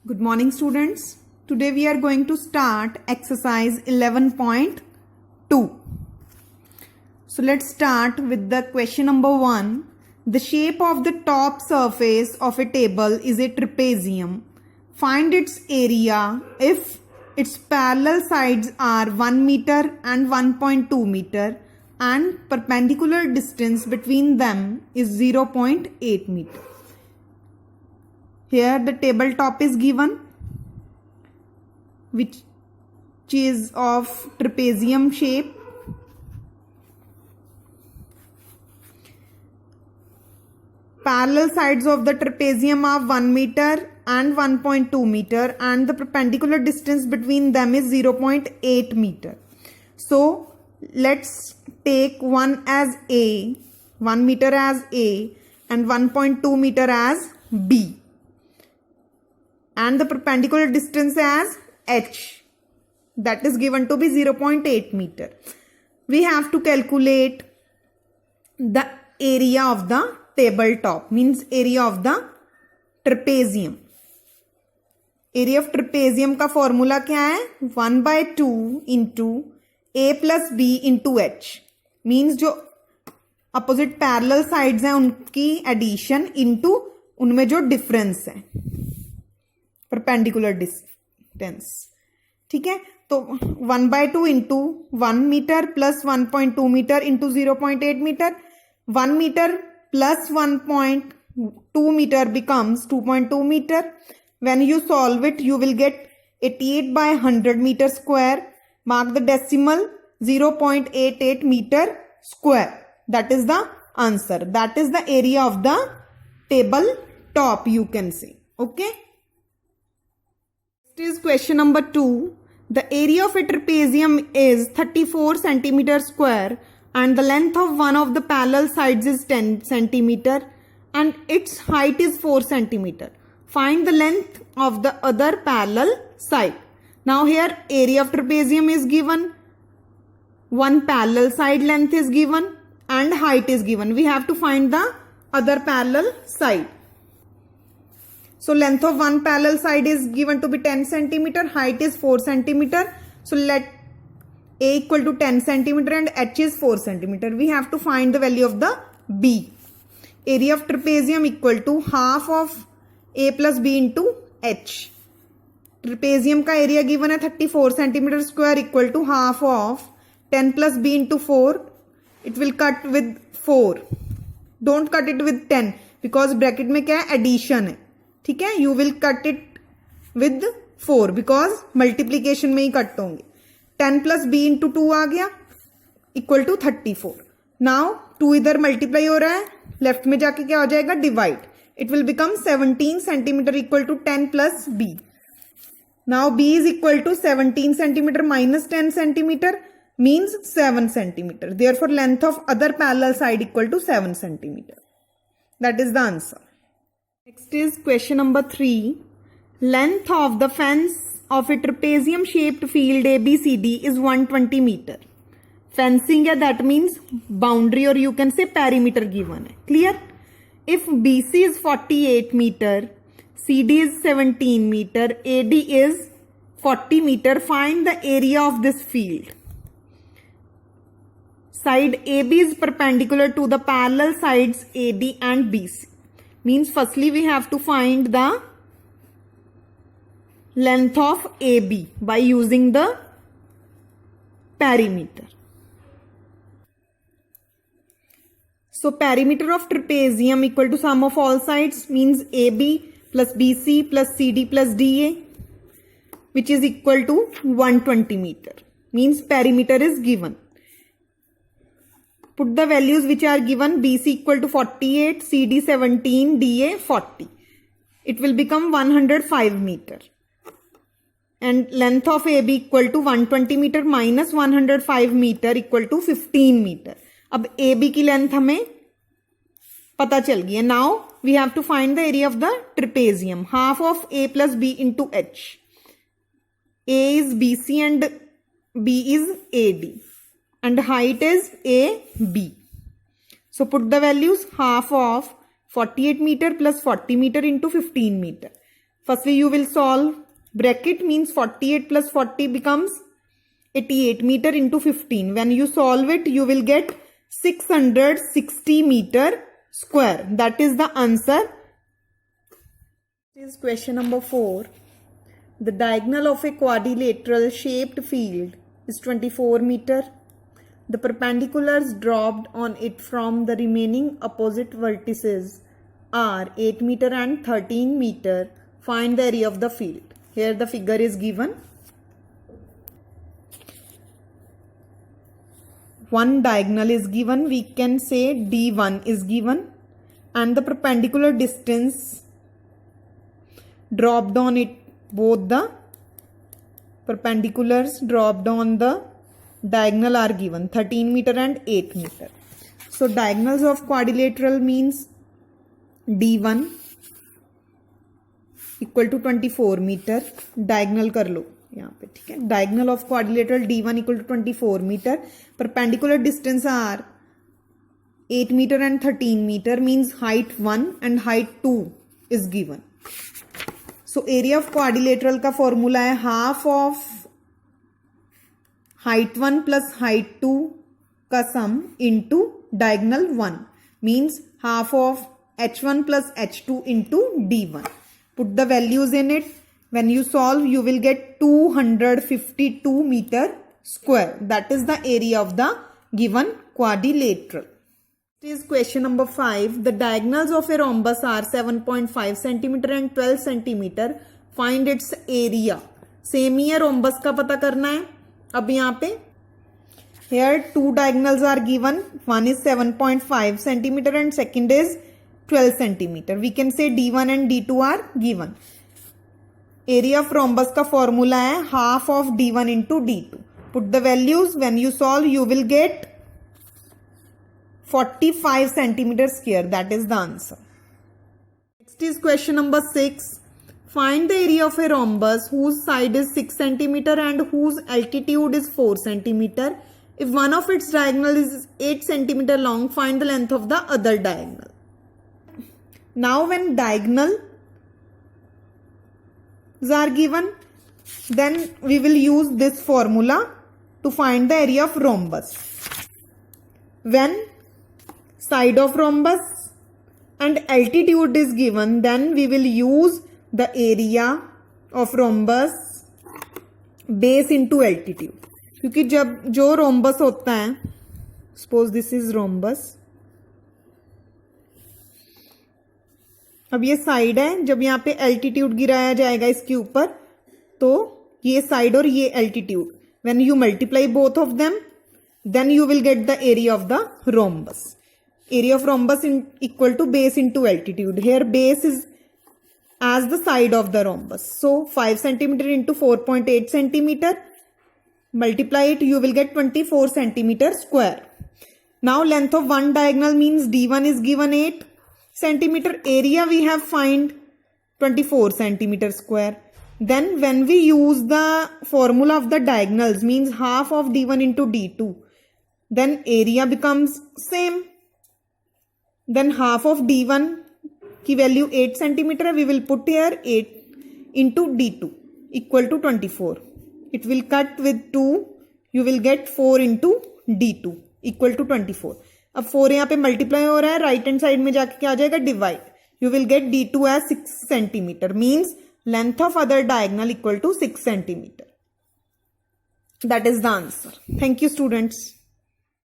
Good morning, students. Today we are going to start exercise 11.2. So let's start with the question number 1. The shape of the top surface of a table is a trapezium. Find its area if its parallel sides are 1 meter and 1.2 meter and perpendicular distance between them is 0.8 meter. Here the tabletop is given, which is of trapezium shape. Parallel sides of the trapezium are 1 meter and 1.2 meter and the perpendicular distance between them is 0.8 meter. So let's take 1 as A, 1 meter as A and 1.2 meter as B. And the perpendicular distance as H, that is given to be 0.8 meter. We have to calculate the area of the tabletop, means area of the trapezium. Area of trapezium का formula क्या है? 1/2 into A plus B into H. Means जो opposite parallel sides हैं उनकी addition into उनमें जो difference है, perpendicular distance. ठीक है, तो 1/2 into 1 metre plus 1.2 metre into 0.8 metre. 1 metre plus 1.2 metre becomes 2.2 meter. When you solve it, you will get 88/100 meter square. Mark the decimal, 0.88 meter square. That is the answer. That is the area of the table top, you can say. Okay. Next is question number 2. The area of a trapezium is 34 centimeter square and the length of one of the parallel sides is 10 centimeter and its height is 4 centimeter. Find the length of the other parallel side. Now here area of trapezium is given, one parallel side length is given and height is given. We have to find the other parallel side. So length of one parallel side is given to be 10 centimeter, height is 4 centimeter. So let A equal to 10 centimeter and H is 4 centimeter. We have to find the value of the B. Area of trapezium equal to half of A plus B into H. Trapezium का area given है 34 centimeter square equal to half of 10 plus B into 4. It will cut with 4. Don't cut it with 10 because bracket में क्या है, addition है. ठीक है, you will cut it with 4 because multiplication में ही cut होंगे. 10 प्लस बी इंटू 2 आ गया equal to 34. Now 2 इधर मल्टीप्लाई हो रहा है, लेफ्ट में जाके क्या हो जाएगा, divide. It will become 17 centimetre equal to 10 plus b. Now b is equal to 17 centimetre minus 10 centimetre means 7 centimetre. Therefore length of other parallel side equal to 7 centimetre. That is the answer. Next is question number 3. Length of the fence of a trapezium shaped field ABCD is 120 meter. Fencing है, that means boundary or you can say perimeter given है. Clear? If BC is 48 meter, CD is 17 meter, AD is 40 meter, find the area of this field. Side AB is perpendicular to the parallel sides AD and BC. Means firstly we have to find the length of AB by using the perimeter. So perimeter of trapezium equal to sum of all sides means AB plus BC plus CD plus DA, which is equal to 120 meter. Means perimeter is given. Put the values which are given. BC equal to 48, CD 17, DA 40. It will become 105 meter. And length of AB equal to 120 meter minus 105 meter equal to 15 meter. अब AB की length हमें पता चल गई है. Now we have to find the area of the trapezium. Half of A plus B into H. A is BC and B is AD. And height is AB. So put the values, half of 48 meter plus 40 meter into 15 meter. Firstly, you will solve bracket means 48 plus 40 becomes 88 meter into 15. When you solve it, you will get 660 meter square. That is the answer. This is question number 4. The diagonal of a quadrilateral shaped field is 24 meter. The perpendiculars dropped on it from the remaining opposite vertices are 8 meter and 13 meter. Find the area of the field. Here the figure is given. One diagonal is given. We can say D1 is given. And the perpendicular distance dropped on it. Both the perpendiculars dropped on the diagonal are given. 13 meter and 8 meter. So diagonals of quadrilateral means D1 equal to 24 metre. Diagonal कर लो यहाँ पे, ठीक है. Diagonal of quadrilateral D1 equal to 24 metre. Perpendicular distance are 8 meter and 13 meter means height 1 and height 2 is given. So area of quadrilateral का formula है half of height 1 plus height 2 का sum into diagonal 1 means half of h1 plus h2 into D1. Put the values in it. When you solve, you will get 252 meter square. That is the area of the given quadrilateral. This is question number 5. The diagonals of a rhombus are 7.5 centimeter and 12 centimeter. Find its area. Same ही है, rhombus का पता करना है. अब यहाँ पे here two diagonals are given. One is 7.5 centimeter and second is 12 centimeter. We can say D1 and D2 are given. Area of rhombus का formula है half of D1 into D2. Put the values. When you solve, you will get 45 centimeter square. That is the answer. Next is question number 6. Find the area of a rhombus whose side is 6 centimeter and whose altitude is 4 centimeter. If one of its diagonal is 8 centimeter long, find the length of the other diagonal. Now when diagonals are given, then we will use this formula to find the area of rhombus. When side of rhombus and altitude is given, then we will use the area of rhombus base into altitude. क्योंकि जब जो rhombus होता है, suppose this is rhombus, अब ये side है. जब यहाँ पे एल्टीट्यूड गिराया जाएगा इसके ऊपर, तो ये साइड और ये altitude, when you multiply both of them, then you will get the area of the rhombus. Area of rhombus equal to base into altitude. Here base is as the side of the rhombus. So 5 centimeter into 4.8 centimeter. Multiply it, you will get 24 centimeter square. Now length of one diagonal means D1 is given 8 centimeter. Area we have find 24 centimeter square. Then when we use the formula of the diagonals means half of D1 into D2, then area becomes same. Then half of D1 की value 8 centimeter, we will put here 8 into D2 equal to 24. It will cut with 2, you will get 4 into D2 equal to 24. अब 4 यहाँ पे multiply हो रहा है, right hand side में जाके क्या आ जाएगा, divide. You will gate D2 as 6 centimeter means length of other diagonal equal to 6 centimeter. That is the answer. Thank you students.